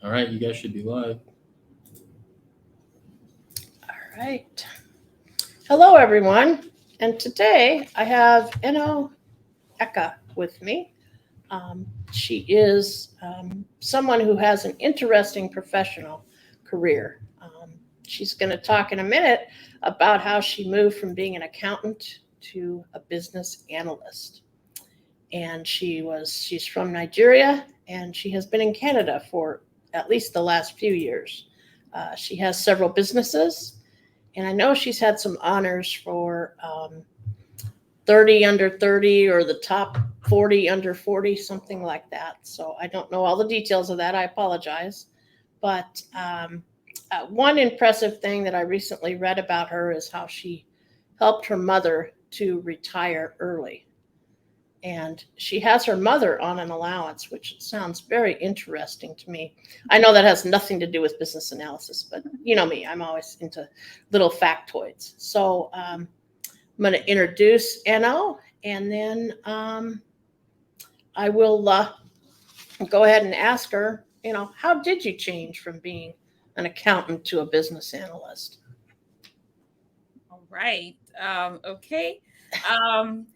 All right, you guys should be live. All right. Hello, everyone. And today I have Eno Eka with me. She is someone who has an interesting professional career. She's going to talk in a minute about how she moved from being an accountant to a business analyst. And she's from Nigeria, and she has been in Canada for at least the last few years. She has several businesses, and I know she's had some honors for 30 under 30 or the top 40 under 40, something like that. So I don't know all the details of that. I apologize. But one impressive thing that I recently read about her is how she helped her mother to retire early. And she has her mother on an allowance, which sounds very interesting to me. I know that has nothing to do with business analysis, but you know me, I'm always into little factoids. So I'm going to introduce Eno, and then I will go ahead and ask her, how did you change from being an accountant to a business analyst? All right. Okay. Um,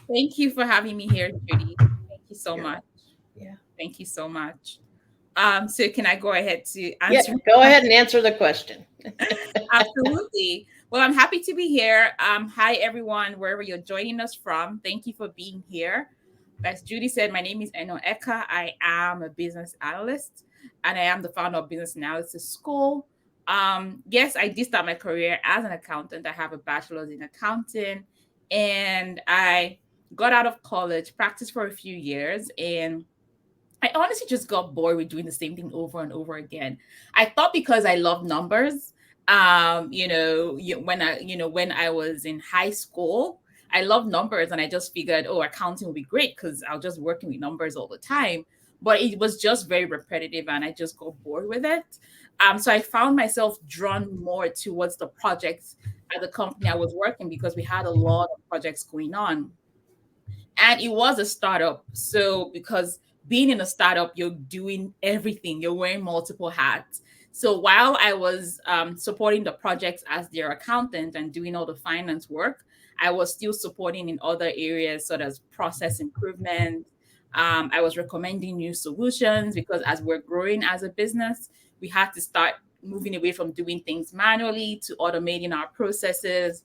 Thank you for having me here, Judy. Thank you so much. Yeah. Thank you so much. So can I go ahead to Yeah, answer? go ahead and answer the question. Absolutely. Well, I'm happy to be here. Hi, everyone, wherever you're joining us from. Thank you for being here. As Judy said, my name is Eno Eka. I am a business analyst, and I am the founder of Business Analysis School. Yes, I did start my career as an accountant. I have a bachelor's in accounting, and I got out of college, practiced for a few years, and I honestly just got bored with doing the same thing over and over again. I thought because I love numbers, when I was in high school, I love numbers, and I just figured, oh, accounting would be great because I was just working with numbers all the time. But it was just very repetitive, and I just got bored with it. So I found myself drawn more towards the projects at the company I was working because we had a lot of projects going on, and it was a startup. So because being in a startup, you're doing everything, you're wearing multiple hats. So while I was supporting the projects as their accountant and doing all the finance work, I was still supporting in other areas such as process improvement. I was recommending new solutions because as we're growing as a business, we had to start moving away from doing things manually to automating our processes,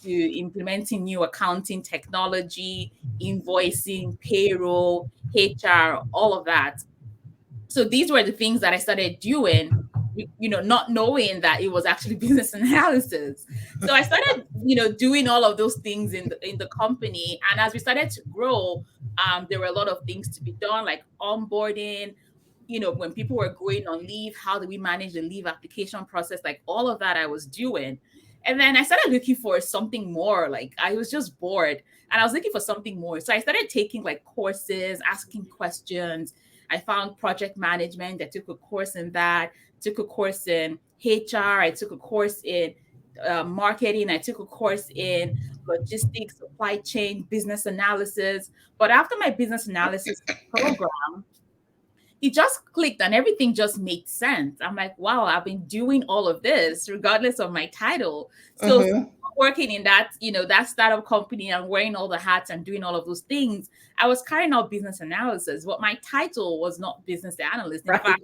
to implementing new accounting technology, invoicing, payroll, HR, all of that. So these were the things that I started doing, not knowing that it was actually business analysis. So I started, doing all of those things in the company. And as we started to grow, there were a lot of things to be done, like onboarding. When people were going on leave, how do we manage the leave application process? Like all of that I was doing. And then I started looking for something more. Like I was just bored and I was looking for something more. So I started taking like courses, asking questions. I found project management. I took a course in that, took a course in HR. I took a course in marketing. I took a course in logistics, supply chain, business analysis. But after my business analysis program, it just clicked and everything just made sense. I'm like, wow, I've been doing all of this regardless of my title. So working in that, that startup company and wearing all the hats and doing all of those things, I was carrying out business analysis, but my title was not business analyst. In fact,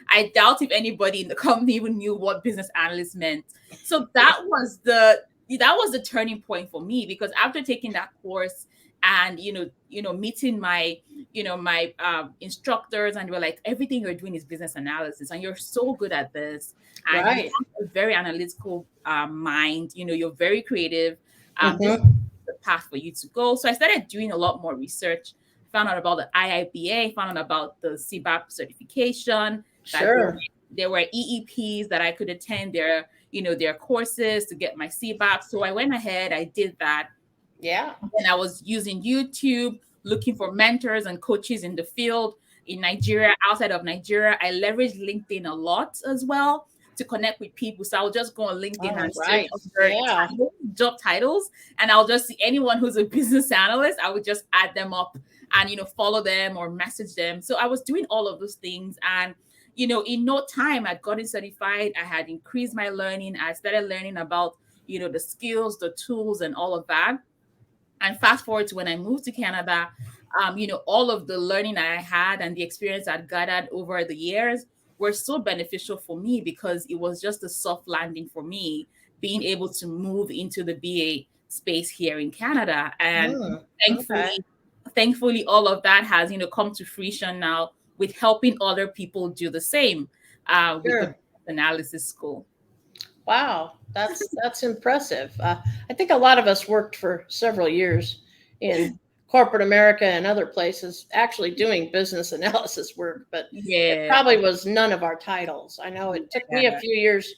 I doubt if anybody in the company even knew what business analyst meant. So that was the turning point for me, because after taking that course and meeting my instructors, and they were like, everything you're doing is business analysis and you're so good at this, and you have a very analytical mind, you're very creative. This is the path for you to go. So I started doing a lot more research, found out about the IIBA, found out about the CBAP certification. Sure. There were EEPs that I could attend their courses to get my CBAP. So I went ahead, I did that. Yeah. And I was using YouTube, looking for mentors and coaches in the field in Nigeria, outside of Nigeria. I leveraged LinkedIn a lot as well to connect with people. So I'll just go on LinkedIn and search for job titles, and I'll just see anyone who's a business analyst. I would just add them up and follow them or message them. So I was doing all of those things, and in no time, I'd gotten certified. I had increased my learning. I started learning about, the skills, the tools, and all of that. And fast forward to when I moved to Canada, all of the learning I had and the experience I'd gathered over the years were so beneficial for me because it was just a soft landing for me being able to move into the BA space here in Canada. And Okay. thankfully, thankfully, all of that has, come to fruition now with helping other people do the same with the Sure. analysis school. Wow, that's impressive. I think a lot of us worked for several years in corporate America and other places, actually doing business analysis work, but it Yeah. probably was none of our titles. I know it took me a few years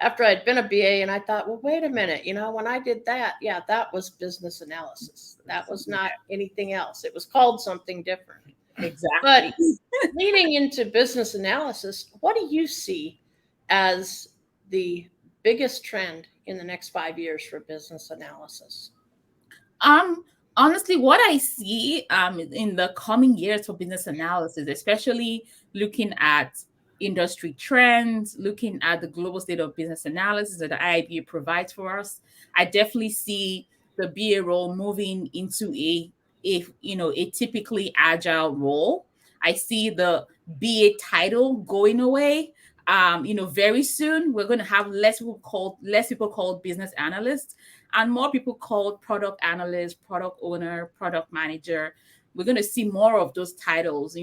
after I'd been a BA, and I thought, well, wait a minute, when I did that, yeah, that was business analysis. That was not anything else. It was called something different. Exactly. But leading into business analysis, what do you see as the biggest trend in the next 5 years for business analysis? Um, Honestly, what I see in the coming years for business analysis, especially looking at industry trends, looking at the global state of business analysis that the IIBA provides for us, I definitely see the BA role moving into a typically agile role. I see the BA title going away. Very soon we're going to have less people called business analysts and more people called product analyst, product owner, product manager. We're going to see more of those titles,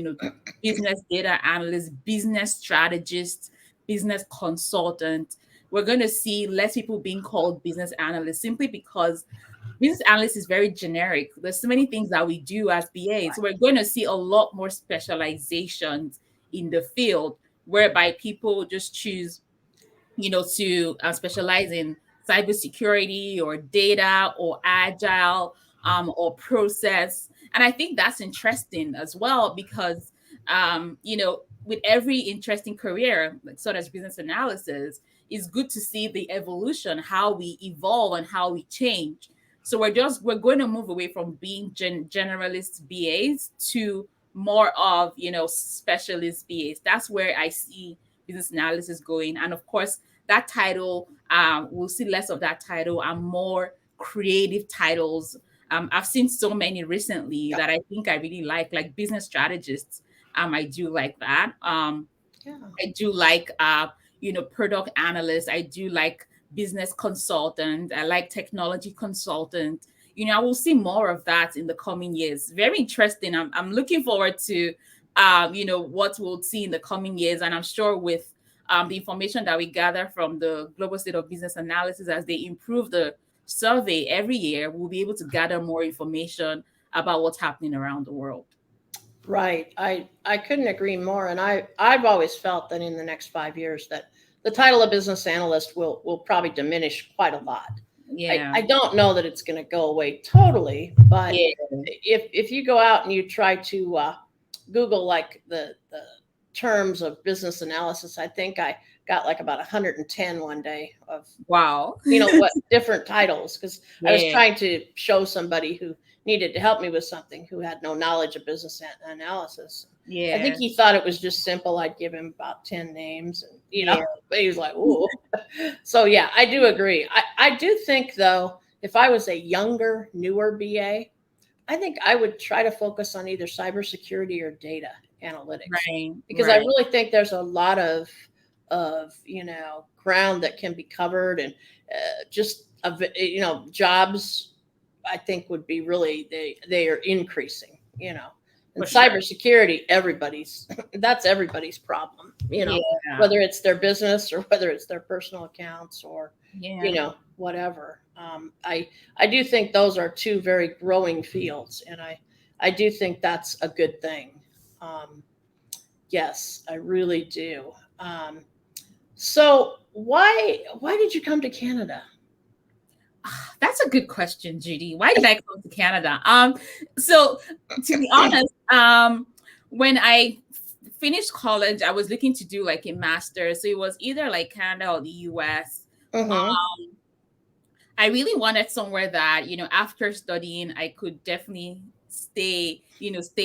business data analyst, business strategist, business consultant. We're going to see less people being called business analysts simply because business analyst is very generic. There's so many things that we do as BAs. So we're going to see a lot more specializations in the field whereby people just choose to specialize in cybersecurity or data or agile or process. And I think that's interesting as well because, with every interesting career, like sort of business analysis, it's good to see the evolution, how we evolve and how we change. So we're going to move away from being generalist BAs to more of, specialist BAs. That's where I see business analysis going. And of course, that title, we'll see less of that title and more creative titles. I've seen so many recently Yeah. that I think I really like business strategists. I do like that. Yeah. I do like, product analyst. I do like business consultant. I like technology consultant. I will see more of that in the coming years. Very interesting. I'm looking forward to, what we'll see in the coming years. And I'm sure with the information that we gather from the Global State of Business Analysis as they improve the survey every year, we'll be able to gather more information about what's happening around the world. Right. I couldn't agree more. And I've always felt that in the next 5 years that the title of business analyst will probably diminish quite a lot. Yeah. I don't know that it's going to go away totally, but Yeah. if you go out and you try to Google like the terms of business analysis, I think I got like about 110 one day of Wow. what different titles, because I was Yeah. trying to show somebody who needed to help me with something who had no knowledge of business analysis. I think Yeah. he thought it was just simple. I'd give him about 10 names and Yeah. but he was like, "Ooh." So yeah, I do agree. I do think though, if I was a younger, newer BA, I think I would try to focus on either cybersecurity or data analytics, Right. because I Right. really think there's a lot of ground that can be covered, and just jobs I think would be really, they are increasing. And For sure. cybersecurity, everybody's that's everybody's problem. Yeah. Whether it's their business or whether it's their personal accounts or Yeah. whatever. I do think those are two very growing fields, and I do think that's a good thing. Um, yes, I really do. So why did you come to Canada? That's a good question, Judy. Why did I come to Canada? So to be honest, when I finished college, I was looking to do like a master. So it was either like Canada or the US. Mm-hmm. I really wanted somewhere that, after studying, I could definitely stay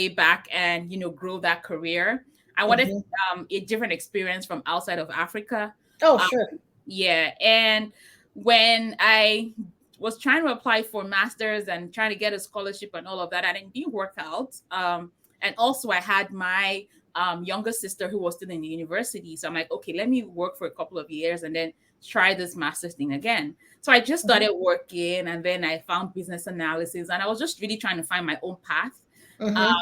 back and, grow that career. I wanted Mhm. a different experience from outside of Africa. Oh, Um, sure. yeah, and when I was trying to apply for masters and trying to get a scholarship and all of that, and it didn't work out. And also, I had my younger sister who was still in the university, so I'm like, okay, let me work for a couple of years and then try this master's thing again. So I just Mhm. started working, and then I found business analysis, and I was just really trying to find my own path. Uh, Mhm.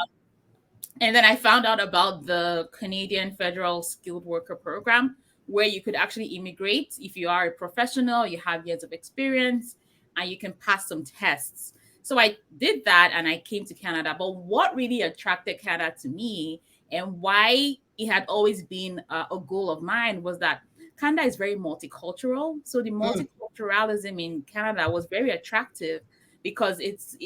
and then I found out about the Canadian Federal Skilled Worker Program, where you could actually immigrate if you are a professional, you have years of experience, and you can pass some tests. So I did that and I came to Canada. But what really attracted Canada to me and why it had always been a goal of mine was that Canada is very multicultural. So the Mm. multiculturalism in Canada was very attractive because it's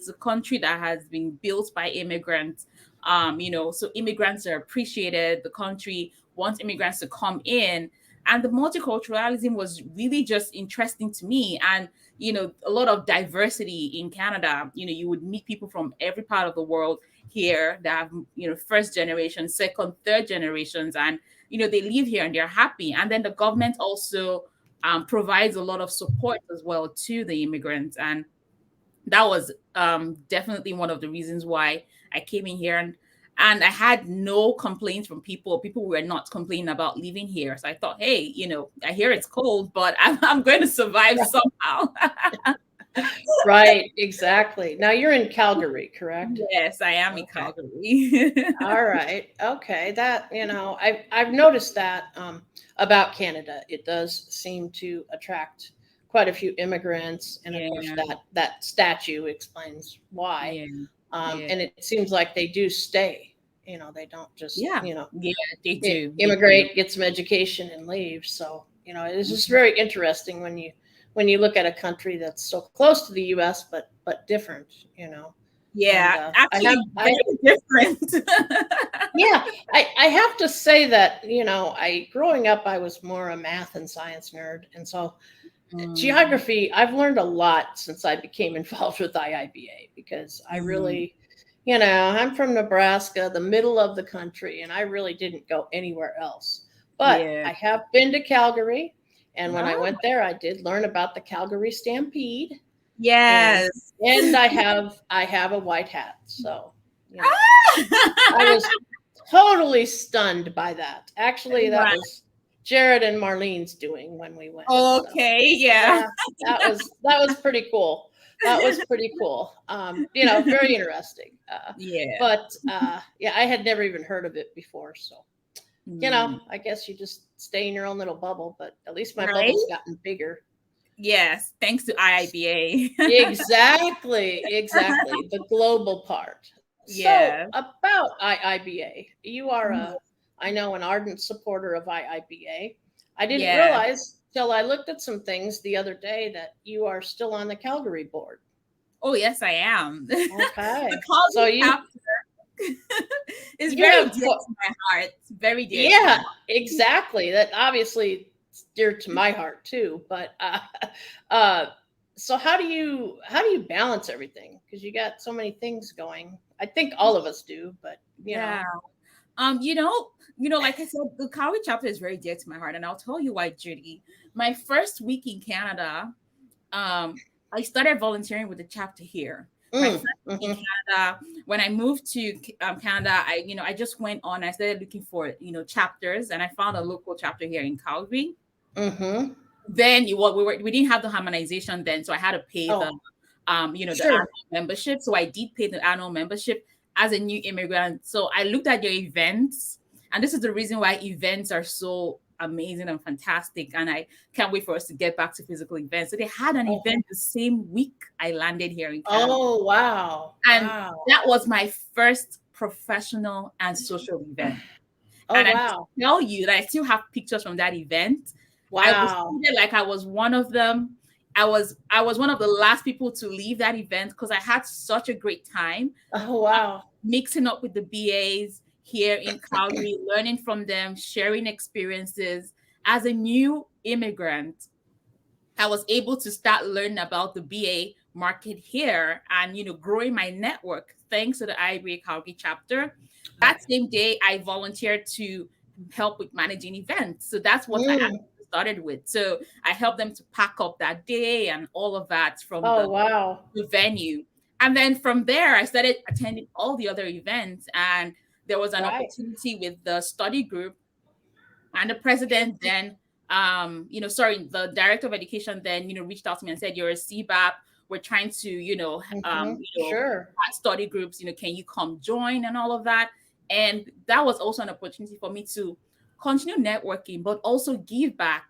a country that has been built by immigrants. So immigrants are appreciated. The country wants immigrants to come in, and the multiculturalism was really just interesting to me. And a lot of diversity in Canada. You would meet people from every part of the world here that have first generation, second, third generations, and they live here and they're happy. And then the government also provides a lot of support as well to the immigrants. And that was definitely one of the reasons why I came in here. And I had no complaints from people. People were not complaining about living here. So I thought, hey, I hear it's cold, but I'm going to survive somehow. Right, exactly. Now you're in Calgary, correct? Yes, I am in Okay. Calgary. All right. Okay. That, I've noticed that about Canada. It does seem to attract quite a few immigrants, and of course Yeah, that statue explains why. yeah, yeah, And it seems like they do stay. They don't just, yeah, yeah. They do. They do. immigrate, get some education, and leave. So, it's just very interesting when you look at a country that's so close to the U.S. but different. And Yeah, I actually, very different. yeah, I have to say that I growing up I was more a math and science nerd, and so Mm, geography I've learned a lot since I became involved with IIBA because I mm, really, I'm from Nebraska, the middle of the country, and I really didn't go anywhere else. But yeah. I have been to Calgary, and when I Ah, went there, I did learn about the Calgary Stampede, and yes. I have a white hat, so I Ah! was totally stunned by that. Actually, that Right. was Jared and Marlene's doing when we went. So Okay, yeah. yeah, that was pretty cool. That was pretty cool. Very interesting. Yeah. But yeah, I had never even heard of it before. So Mm, I guess you just stay in your own little bubble. But at least my right? bubble's gotten bigger. Yes, thanks to IIBA. Exactly, exactly. The global part. So Yeah. about IIBA, you are Mhm. I know, an ardent supporter of IIBA. I didn't Yeah. realize till I looked at some things the other day that you are still on the Calgary board. Oh, yes, I am. The Okay, so Calgary you chapter is you very have dear to my heart. Very dear to my yeah, heart. exactly. That obviously is dear to my heart too. But uh, so how do you balance everything? Because you got so many things going. I think all of us do, but Yeah. Um, you know, like I said, the Calgary chapter is very dear to my heart, and I'll tell you why, Judy. My first week in Canada, I started volunteering with the chapter here. My mm, first week in hmm Canada, when I moved to Canada, I just went on. I started looking for chapters, and I found a local chapter here in Calgary. hmm Then we didn't have the harmonization then, so I had to pay the Oh, the annual sure. membership. So I did pay the annual membership as a new immigrant. So I looked at their events, and this is the reason why events are so amazing and fantastic. And I can't wait for us to get back to physical events. So they had an Oh, event the same week I landed here in Canada. oh, wow, And wow. that was my first professional and social event. Oh, And I must wow, tell you that I still have pictures from that event. I was wow. treated like I was one of them. I was one of the last people to leave that event because I had such a great time Oh, wow. mixing up with the BAs here in Calgary, learning from them, sharing experiences. As a new immigrant, I was able to start learning about the BA market here and, growing my network thanks to the IAB Calgary chapter. That same day, I volunteered to help with managing events. So that's what I Mm. actually started with. So I helped them to pack up that day and all of that from Oh, wow. the venue. And then from there, I started attending all the other events. And there was an Right. opportunity with the study group, and the president then, the director of education then, reached out to me and said, "You're a CBAP. We're trying to, Sure. start study groups. Can you come join and all of that?" And that was also an opportunity for me to continue networking, but also give back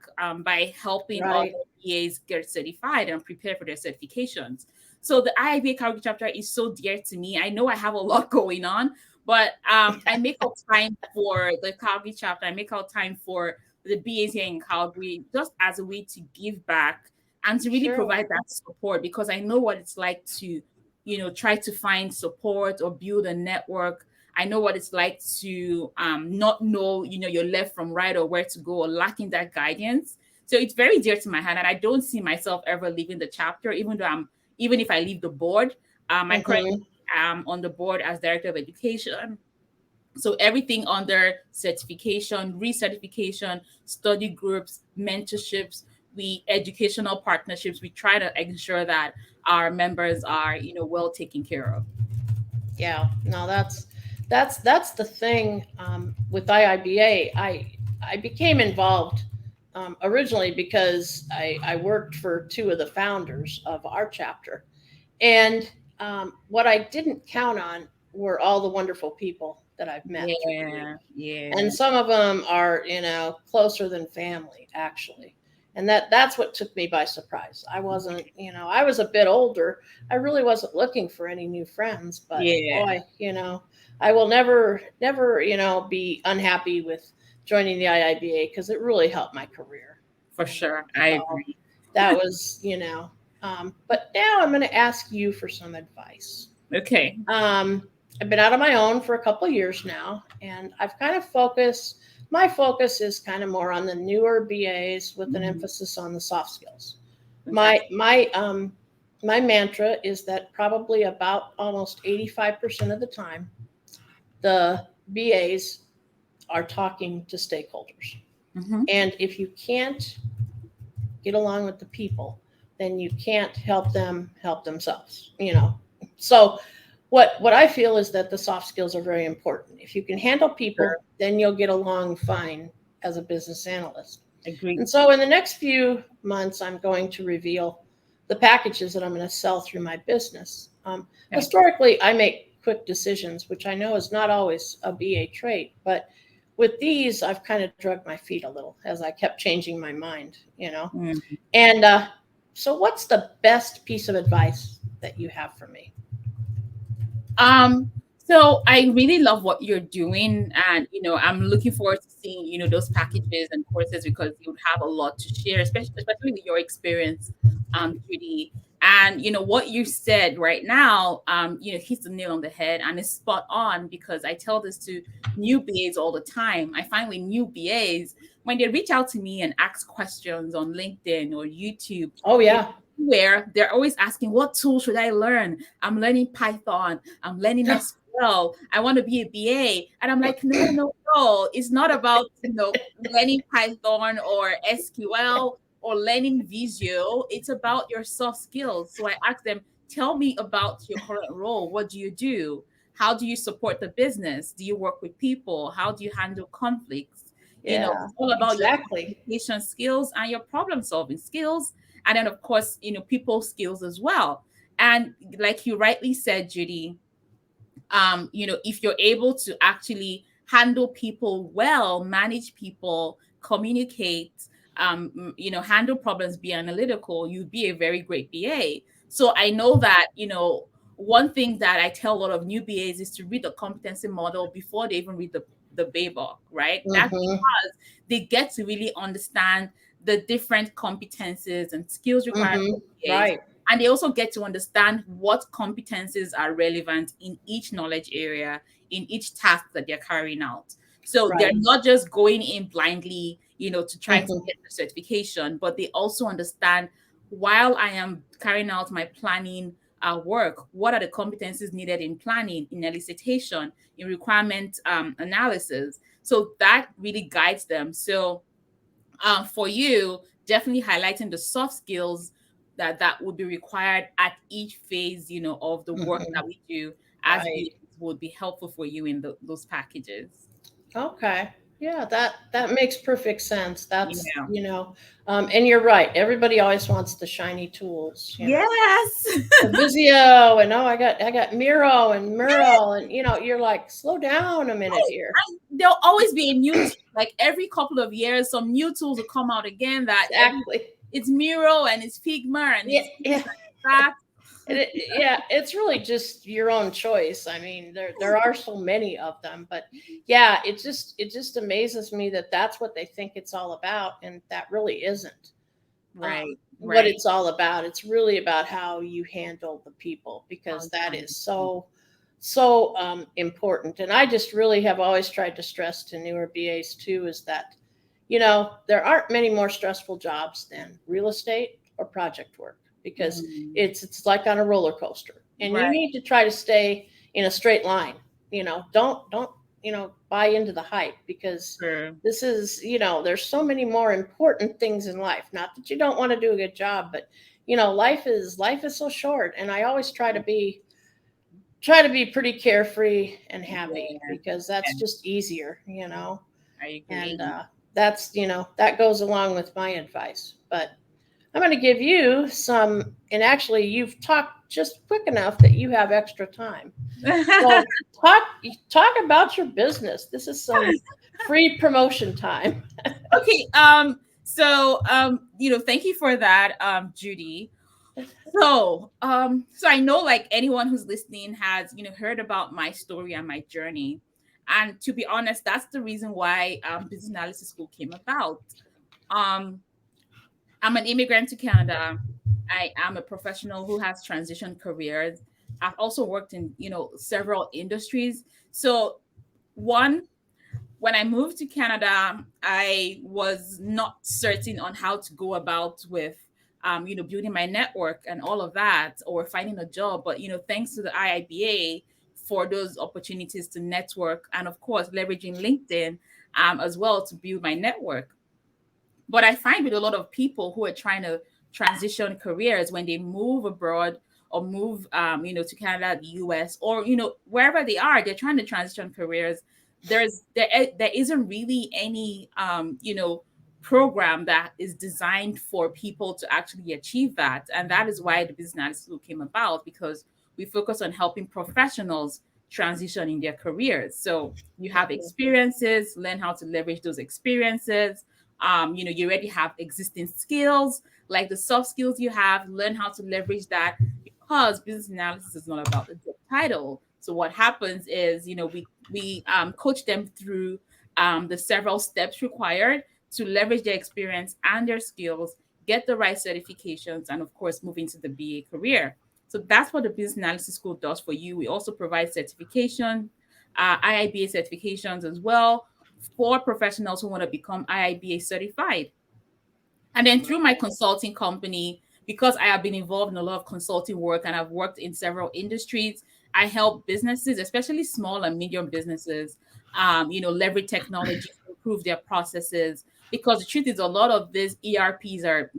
by helping other Right. BAs get certified and prepare for their certifications. So the IIBA Calgary chapter is so dear to me. I know I have a lot going on, but I make out time for the Calgary chapter. I make out time for the BAs here in Calgary, just as a way to give back and to really Sure. provide that support, because I know what it's like to, try to find support or build a network. I know what it's like to not know, your left from right or where to go, or lacking that guidance. So it's very dear to my heart, and I don't see myself ever leaving the chapter, even if I leave the board. I currently Mm-hmm. on the board as director of education. So everything under certification, recertification, study groups, mentorships, we educational partnerships, we try to ensure that our members are, well taken care of. Yeah. No, that's the thing with IIBA. I became involved originally because I worked for two of the founders of our chapter, and what I didn't count on were all the wonderful people that I've met through the years. Yeah, yeah, And some of them are, closer than family, actually. And that's what took me by surprise. I wasn't, I was a bit older. I really wasn't looking for any new friends, but yeah, boy, I will never, be unhappy with joining the IIBA because it really helped my career. for sure. I So agree. that was, but now I'm going to ask you for some advice. Okay. Um, I've been out on my own for a couple of years now, and I've kind of focused. My focus is kind of more on the newer BAs with an Mhm. emphasis on the soft skills. My Fantastic. my um my mantra is that probably about almost 85% of the time, the BAs are talking to stakeholders, Mhm. and if you can't get along with the people, then you can't help them help themselves. So what I feel is that the soft skills are very important. If you can handle Sure. people, then you'll get along fine as a business analyst. Agree. And so in the next few months, I'm going to reveal the packages that I'm going to sell through my business. Okay. Historically, I make quick decisions, which I know is not always a BA trait, but with these, I've kind of dragged my feet a little as I kept changing my mind. Mm. And so, what's the best piece of advice that you have for me? Um, so I really love what you're doing, and I'm looking forward to seeing those packages and courses, because you have a lot to share, especially with your experience, Judy. And what you said right now, hits the nail on the head, and it's spot on, because I tell this to new BAs all the time. I find with new BAs, when they reach out to me and ask questions on LinkedIn or YouTube, Oh, yeah. where they're always asking, what tool should I learn? I'm learning Python. I'm learning SQL. I want to be a BA. And I'm like, no, no, no. It's not about, learning Python or SQL or learning Visio. It's about your soft skills. So I ask them, tell me about your current role. What do you do? How do you support the business? Do you work with people? How do you handle conflicts? Yeah, It's all about your exactly. communication skills and your problem solving skills, and then of course people skills as well. And like you rightly said, Judy, if you're able to actually handle people well, manage people, communicate, handle problems, be analytical, you'd be a very great BA. So I know that, one thing that I tell a lot of new BAs is to read the competency model before they even read the BABOK, right? That's Hmm. because they get to really understand the different competencies and skills required Hmm. for BAs, Right. and they also get to understand what competencies are relevant in each knowledge area, in each task that they're carrying out. So they're Right. not just going in blindly, to try to Hmm. get the certification, but they also understand while I am carrying out my planning work, what are the competencies needed in planning, in elicitation, in requirement analysis? So that really guides them. So for you, definitely highlighting the soft skills that would be required at each phase, of the work Mhm. that we do as Right. BAs would be helpful for you in those packages. Okay. Yeah, that makes perfect sense. That's, Yeah. and you're right. Everybody always wants the shiny tools, Yes. the Visio, and oh, I got Miro and Mural, and you're like, slow down a minute here. There'll always be a new tool. Like every couple of years, some new tools will come out again Exactly. it's Miro and it's Figma and Yeah, it's this yeah. and that. Yeah, it's really just your own choice. I mean, there are so many of them, but yeah, it just amazes me that that's what they think it's all about, and that really isn't. Right, What right. it's all about. It's really about how you handle the people, because that is so important. And I just really have always tried to stress to newer BAs too is that there aren't many more stressful jobs than real estate or project work, because Mm, it's like on a roller coaster, and you right. need to try to stay in a straight line. Don't buy into the hype, because Sure. this is there's so many more important things in life. Not that you don't want to do a good job, but life is so short, and I always try to be pretty carefree and happy, Yeah, because that's yeah, just easier, I and agree. that goes along with my advice. But I'm going to give you some, and actually, you've talked just quick enough that you have extra time. So talk about your business. This is some free promotion time. Okay. Thank you for that, Judy. So I know, like, anyone who's listening has, heard about my story and my journey. And to be honest, that's the reason why business analysis school came about. Um, I'm an immigrant to Canada. I am a professional who has transitioned careers. I've also worked in, several industries. So one, when I moved to Canada, I was not certain on how to go about with, building my network and all of that, or finding a job. But thanks to the IIBA for those opportunities to network, and of course leveraging LinkedIn as well to build my network. But I find with a lot of people who are trying to transition careers when they move abroad or move, to Canada, the US, or wherever they are, they're trying to transition careers. There isn't really any program that is designed for people to actually achieve that, and that is why the business analysis school came about, because we focus on helping professionals transition in their careers. So you have experiences, learn how to leverage those experiences. You already have existing skills, like the soft skills you have, learn how to leverage that, because business analysis is not about the job title. So what happens is, we coach them through the several steps required to leverage their experience and their skills, get the right certifications, and of course move into the BA career. So that's what the business analysis school does for you. We also provide certification, IIBA certifications as well, for professionals who want to become IIBA certified. And then through my consulting company, because I have been involved in a lot of consulting work and I've worked in several industries, I help businesses, especially small and medium businesses, leverage technology to improve their processes. Because the truth is, a lot of these ERPs are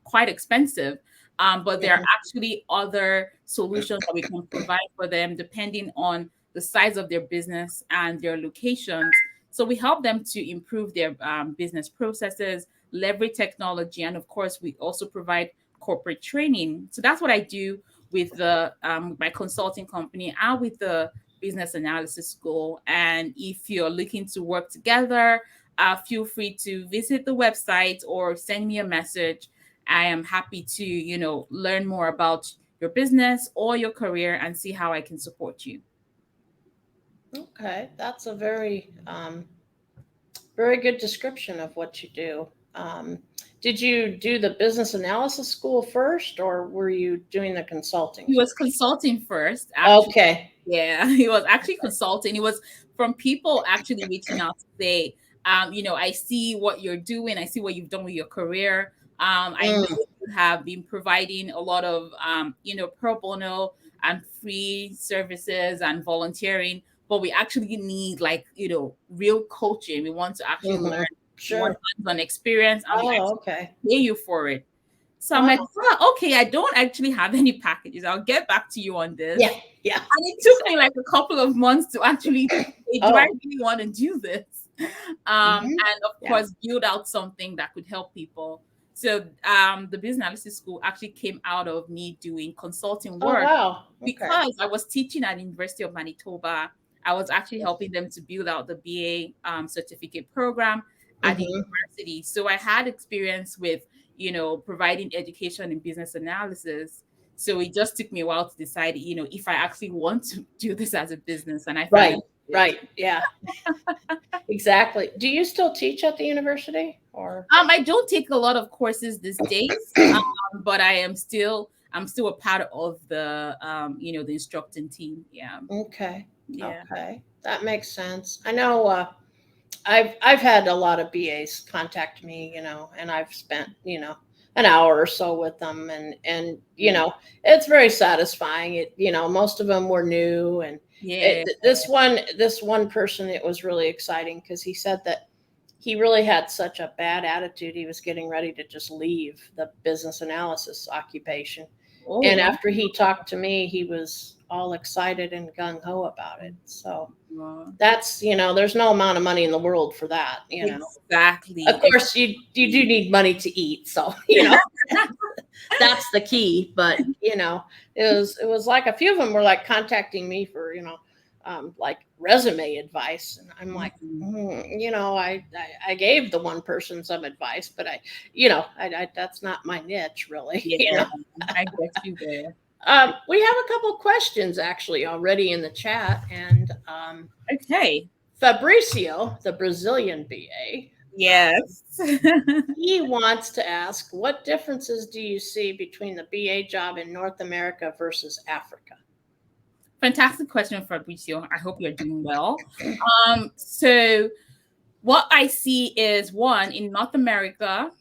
quite expensive. But there are Mhm. actually other solutions that we can provide for them depending on the size of their business and their locations. So we help them to improve their business processes, leverage technology, and of course, we also provide corporate training. So that's what I do with the my consulting company and with the business analysis school. And if you're looking to work together, feel free to visit the website or send me a message. I am happy to, learn more about your business or your career and see how I can support you. Okay, that's a very good description of what you do. Did you do the business analysis school first, or were you doing the consulting He was first? consulting first, actually. Okay. Yeah, he was actually consulting. It was from people actually reaching out to say, I see what you're doing. I see what you've done with your career. I know Mm. you have been providing a lot of, pro bono and free services and volunteering, but we actually need like, real coaching. We want to actually learn. We want Sure. hands-on experience, and we Oh, actually okay. pay you for it. So I'm Wow. like, oh, okay, I don't actually have any packages. I'll get back to you on this. Yeah. Yeah. And it took me like a couple of months to actually say, do I Oh. really want to do this? Mhm. And of Yeah. course, build out something that could help people. So the business analysis school actually came out of me doing consulting Oh, work wow. Okay. because I was teaching at University of Manitoba. I was actually helping them to build out the BA certificate program at the Mhm. university. So I had experience with, providing education in business analysis. So it just took me a while to decide, if I actually want to do this as a business. And I Right. finally did. Right. Yeah. Exactly. Do you still teach at the university or? I don't take a lot of courses these days, but I'm still a part of the the instructing team. Yeah. Okay. Yeah. Okay. That makes sense. I know I've had a lot of BAs contact me, and I've spent, an hour or so with them, and it's very satisfying. Most of them were new, and Yeah. this one person, it was really exciting because he said that he really had such a bad attitude. He was getting ready to just leave the business analysis occupation. Oh And wow. after he talked to me, he was all excited and gung ho about it. So Wow. that's, there's no amount of money in the world for that. Of Exactly. course, you do need money to eat. So, that's the key. But, it was like a few of them were like contacting me for, like resume advice. And I'm like, Mhm. I gave the one person some advice, but that's not my niche really. Yeah, I get you there. We have a couple questions actually already in the chat, and Okay. Fabricio, the Brazilian BA, Yes. he wants to ask, what differences do you see between the BA job in North America versus Africa? Fantastic question, Fabrizio. I hope you're doing well. So what I see is one in North America,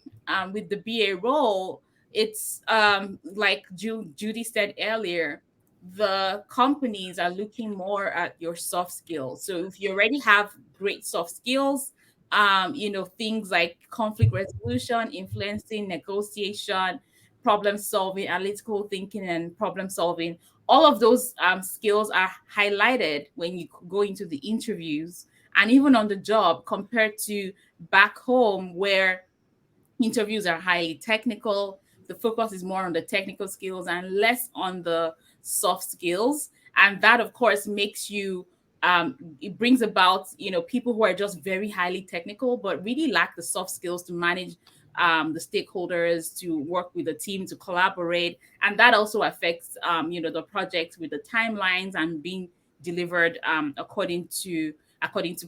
with the BA role, it's like Judy said earlier, the companies are looking more at your soft skills. So if you already have great soft skills, things like conflict resolution, influencing, negotiation, problem solving, analytical thinking, and problem solving, all of those skills are highlighted when you go into the interviews and even on the job, compared to back home where interviews are highly technical. The focus is more on the technical skills and less on the soft skills. And that, of course, makes you, it brings about, people who are just very highly technical, but really lack the soft skills to manage the stakeholders, to work with the team, to collaborate. And that also affects, the project with the timelines and being delivered according to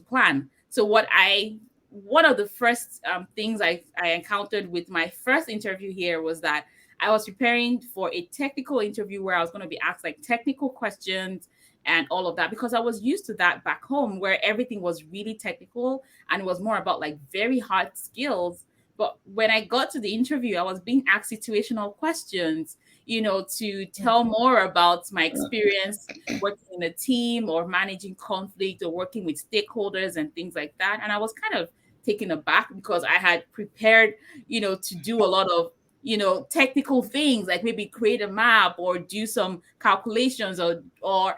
plan. So one of the first things I encountered with my first interview here was that I was preparing for a technical interview where I was going to be asked like technical questions and all of that, because I was used to that back home where everything was really technical and it was more about like very hard skills. But when I got to the interview, I was being asked situational questions, to tell more about my experience working in a team or managing conflict or working with stakeholders and things like that. And I was kind of taken aback because I had prepared, to do a lot of, technical things like maybe create a map or do some calculations or,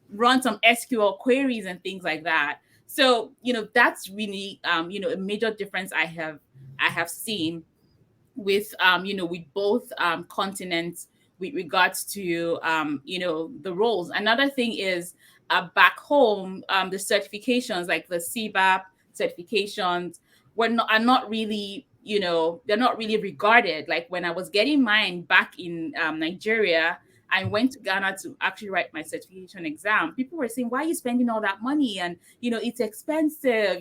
run some SQL queries and things like that. So, that's really, a major difference I have seen with with both continents with regards to the roles. Another thing is back home, the certifications like the CBAP certifications are not really, they're not really regarded. Like when I was getting mine back in Nigeria, I went to Ghana to actually write my certification exam. People were saying, "Why are you spending all that money?" And it's expensive.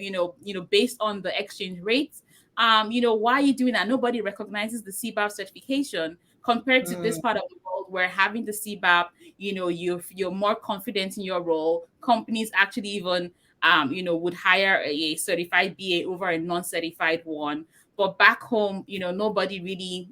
Based on the exchange rates, why are you doing that? Nobody recognizes the CBAP certification compared to this Mm, part of the world where having the CBAP, you're more confident in your role. Companies actually even, would hire a certified BA over a non-certified one. But back home, nobody really,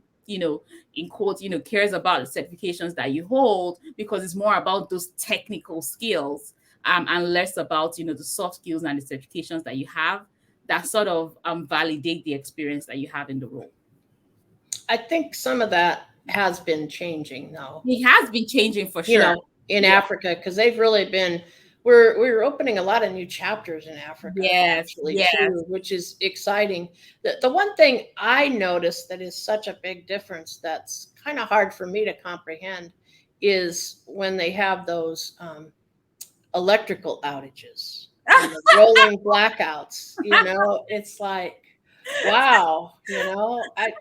in quotes, cares about the certifications that you hold, because it's more about those technical skills, and less about, the soft skills and the certifications that you have that sort of validate the experience that you have in the role. I think some of that has been changing now. It has been changing for You sure. know, in Africa, because they've really been. We're opening a lot of new chapters in Africa, Yes, actually, yes. too, which is exciting. The one thing I noticed that is such a big difference that's kind of hard for me to comprehend is when they have those electrical outages, rolling blackouts. It's like, wow,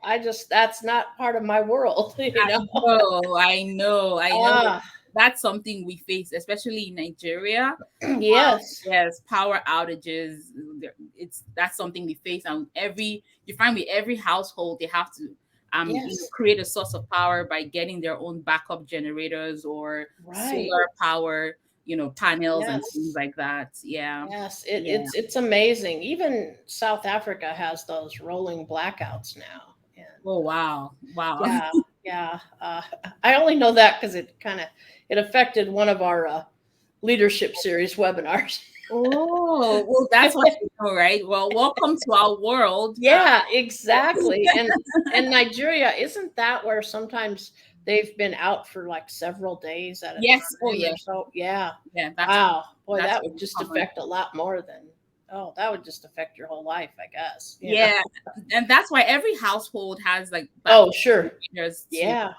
I just that's not part of my world. I know. Ah, That's something we face, especially in Nigeria. yes, Yes, power outages. That's something we face, and you find with every household they have to yes, create a source of power by getting their own backup generators or right, solar power, panels and things yes. like that. Yeah, Yes, yeah. it's amazing. Even South Africa has those rolling blackouts now. And Oh wow, wow. yeah, yeah. I only know that because it affected one of our leadership series webinars. Oh, well, that's what you know, right? Well, welcome to our world. Yeah, exactly. And Nigeria, isn't that where sometimes they've been out for like several days at a Yes. Oh time yeah. or so? Yeah. Yeah. Wow. Boy, That's that would really just common. affect a lot more than, oh, that would just affect your whole life, I guess. Yeah, and that's why every household has like Oh, backup sure. generators to Yeah.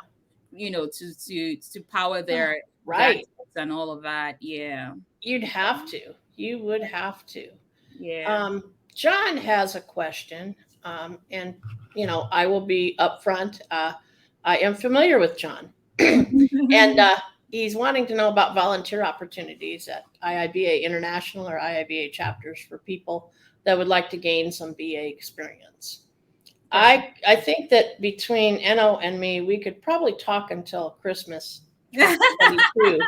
to power their Right. gadgets and all of that. Yeah, You'd have to. You would have to. yeah. John has a question, and I will be upfront. I am familiar with John, and he's wanting to know about volunteer opportunities at IIBA International or IIBA chapters for people that would like to gain some BA experience. For sure. I think that between Eno and me, we could probably talk until Christmas 2022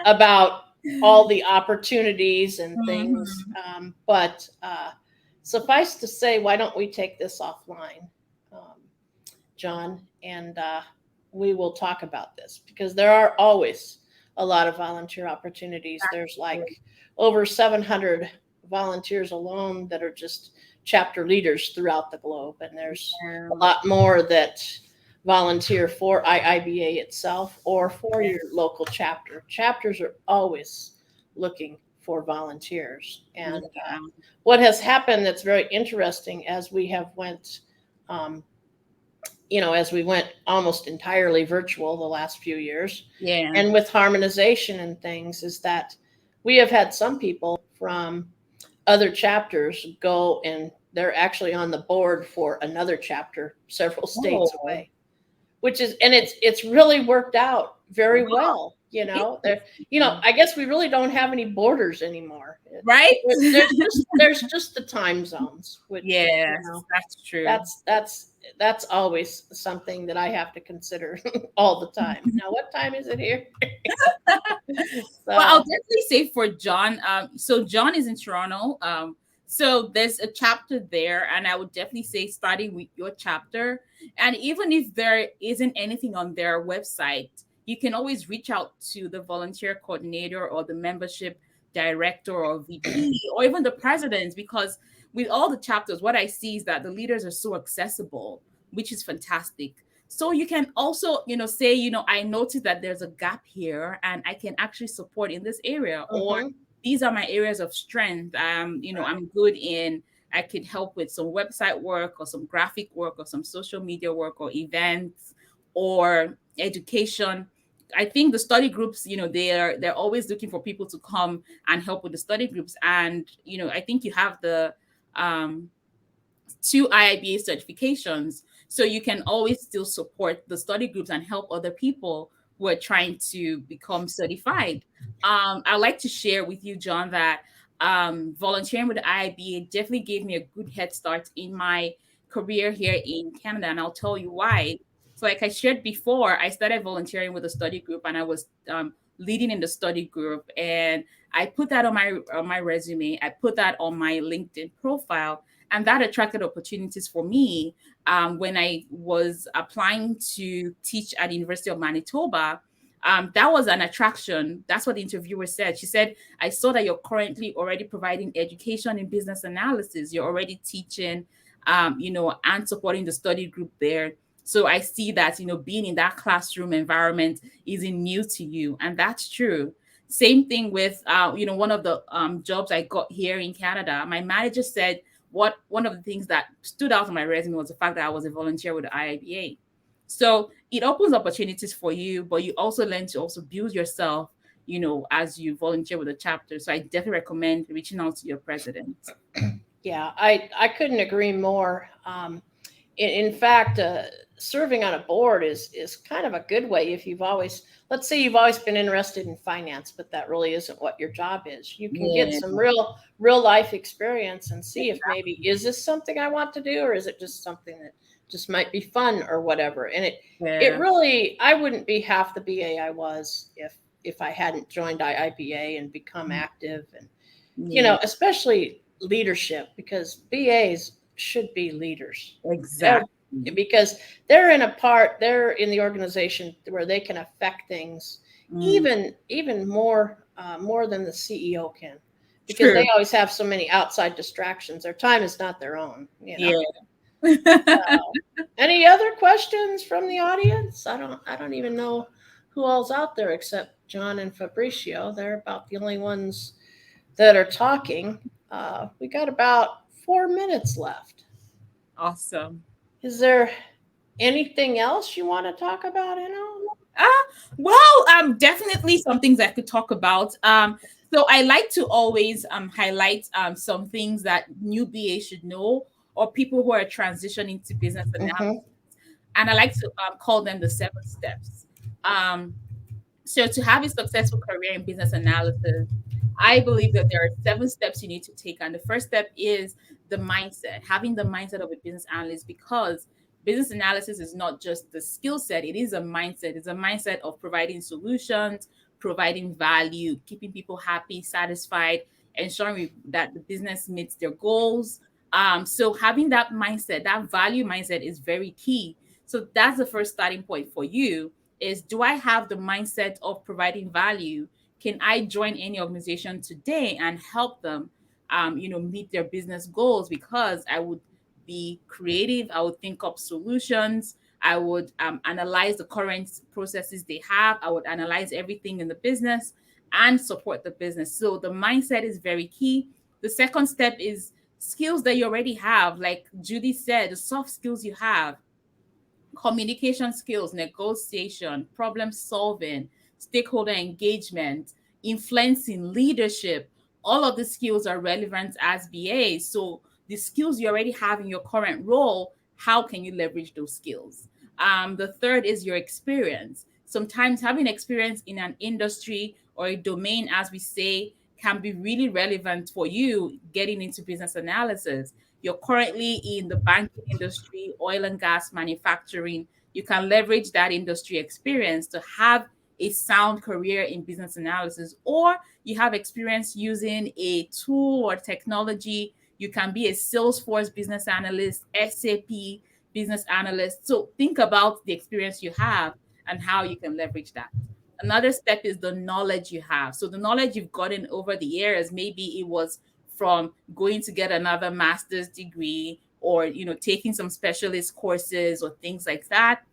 about all the opportunities and things. Mhm. But suffice to say, why don't we take this offline, um, John, and we will talk about this because there are always a lot of volunteer opportunities. There's like over 700 volunteers alone that are just chapter leaders throughout the globe, and there's a Um, lot more that volunteer for IIBA itself or for your local chapter. Chapters are always looking for volunteers, and yeah, what has happened that's very interesting as we have went um, as we went almost entirely virtual the last few years, yeah. and with harmonization and things, is that we have had some people from other chapters go and they're actually on the board for another chapter several states Oh, away, which is, and it's really worked out very wow. well. There, Interesting. I guess we really don't have any borders anymore. Right? There's just the time zones, which Yes, that's true. that's always something that I have to consider all the time. Now, what time is it here? Well, I'll So, definitely say for John. So John is in Toronto. So there's a chapter there, and I would definitely say starting with your chapter. And even if there isn't anything on their website, you can always reach out to the volunteer coordinator or the membership director or VP or even the president, because with all the chapters, what I see is that the leaders are so accessible, which is fantastic. So you can also, say, I noticed that there's a gap here and I can actually support in this area, or mhm, these are my areas of strength. right. I'm good in, I could help with some website work or some graphic work or some social media work or events or education. I think the study groups, they're always looking for people to come and help with the study groups. And, I think you have the um two IIBA certifications. So you can always still support the study groups and help other people who are trying to become certified. I'd like to share with you, John, that volunteering with the IIBA definitely gave me a good head start in my career here in Canada. And I'll tell you why. So, like I shared before, I started volunteering with a study group and I was leading in the study group. And I put that on my resume. I put that on my LinkedIn profile, and that attracted opportunities for me when I was applying to teach at the University of Manitoba. That was an attraction. That's what the interviewer said. She said, I saw that you're currently already providing education in business analysis. You're already teaching, and supporting the study group there. So I see that, being in that classroom environment isn't new to you. And that's true. Same thing with, one of the jobs I got here in Canada. My manager said, one of the things that stood out on my resume was the fact that I was a volunteer with the IIBA. So it opens opportunities for you, but you also learn to also build yourself, as you volunteer with a chapter. So I definitely recommend reaching out to your president. Yeah, I couldn't agree more. In fact, serving on a board is kind of a good way if let's say you've always been interested in finance, but that really isn't what your job is. You can get some real life experience and see if maybe, is this something I want to do, or is it just something that just might be fun or whatever. And it really, I wouldn't be half the BA I was if I hadn't joined IIBA and become active and especially leadership, because BAs should be leaders. Exactly. Because they're in the organization where they can affect things even more than the CEO can, because they always have so many outside distractions. Their time is not their own. Any other questions from the audience? I don't even know who all's out there except John and Fabricio. They're about the only ones that are talking. We got about 4 minutes left. Awesome. Is there anything else you want to talk about, Eno? Definitely some things I could talk about. So I like to always highlight some things that new BA should know, or people who are transitioning to business analysis. And I like to call them the 7 steps. So to have a successful career in business analysis, I believe that there are 7 steps you need to take. And the first step is the mindset, having the mindset of a business analyst, because business analysis is not just the skill set, it is a mindset. It's a mindset of providing solutions, providing value, keeping people happy, satisfied, ensuring that the business meets their goals. So having that mindset, that value mindset, is very key. So that's the first starting point for you, is, do I have the mindset of providing value? Can I join any organization today and help them, meet their business goals? Because I would be creative. I would think up solutions. I would analyze the current processes they have. I would analyze everything in the business and support the business. So the mindset is very key. The second step is skills that you already have. Like Judy said, the soft skills you have: communication skills, negotiation, problem solving, stakeholder engagement, influencing, leadership. All of the skills are relevant as BAs. So the skills you already have in your current role, how can you leverage those skills? The third is your experience. Sometimes having experience in an industry or a domain, as we say, can be really relevant for you getting into business analysis. You're currently in the banking industry, oil and gas manufacturing. You can leverage that industry experience to have a sound career in business analysis, or you have experience using a tool or technology. You can be a Salesforce business analyst, SAP business analyst. So think about the experience you have and how you can leverage that. Another step is the knowledge you have. So the knowledge you've gotten over the years, maybe it was from going to get another master's degree, or taking some specialist courses or things like that.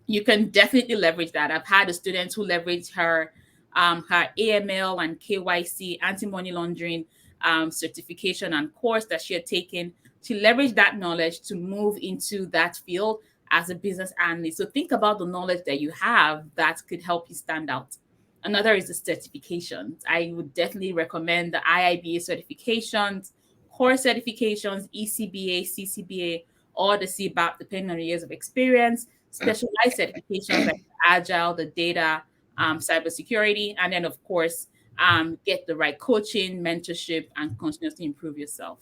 You can definitely leverage that. I've had a student who leveraged her AML and KYC, anti-money laundering certification and course that she had taken, to leverage that knowledge to move into that field as a business analyst. So think about the knowledge that you have that could help you stand out. Another is the certifications. I would definitely recommend the IIBA certifications, core certifications, ECBA, CCBA, or the CBAP, depending on your years of experience. Specialized certifications like Agile, the data, cybersecurity, and then, of course, get the right coaching, mentorship, and continuously improve yourself.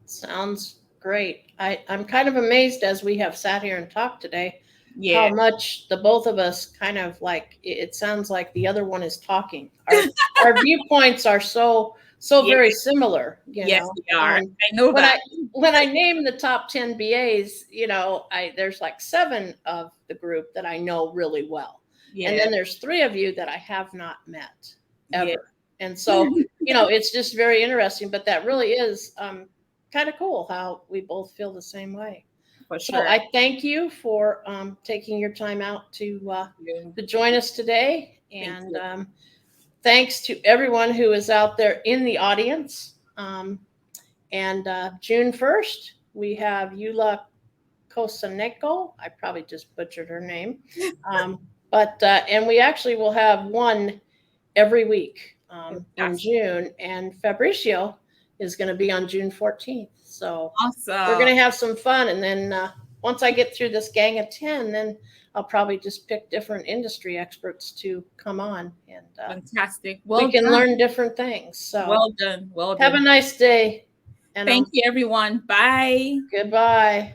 Sounds great. I'm kind of amazed, as we have sat here and talked today, how much the both of us kind of like, it sounds like the other one is talking. Our viewpoints are so so Yeah. very similar, Yes, we are. I know when that. when I name the top 10 BAs, there's like 7 of the group that I know really well. And Yeah. then there's 3 of you that I have not met ever. Yeah. And so, it's just very interesting, but that really is kind of cool how we both feel the same way. For So sure. I thank you for taking your time out to You. join us today. Thank And you. thanks to everyone who is out there in the audience. And June 1st, we have Eula Kosaneko. I probably just butchered her name. And we actually will have one every week in June. And Fabricio is going to be on June 14th. So we're going Awesome. to have some fun. And then once I get through this gang of 10, then I'll probably just pick different industry experts to come on. And Fantastic. Well we can done. learn different things. So Well done. Well have a done. nice day. And Thank you, everyone. Bye. goodbye.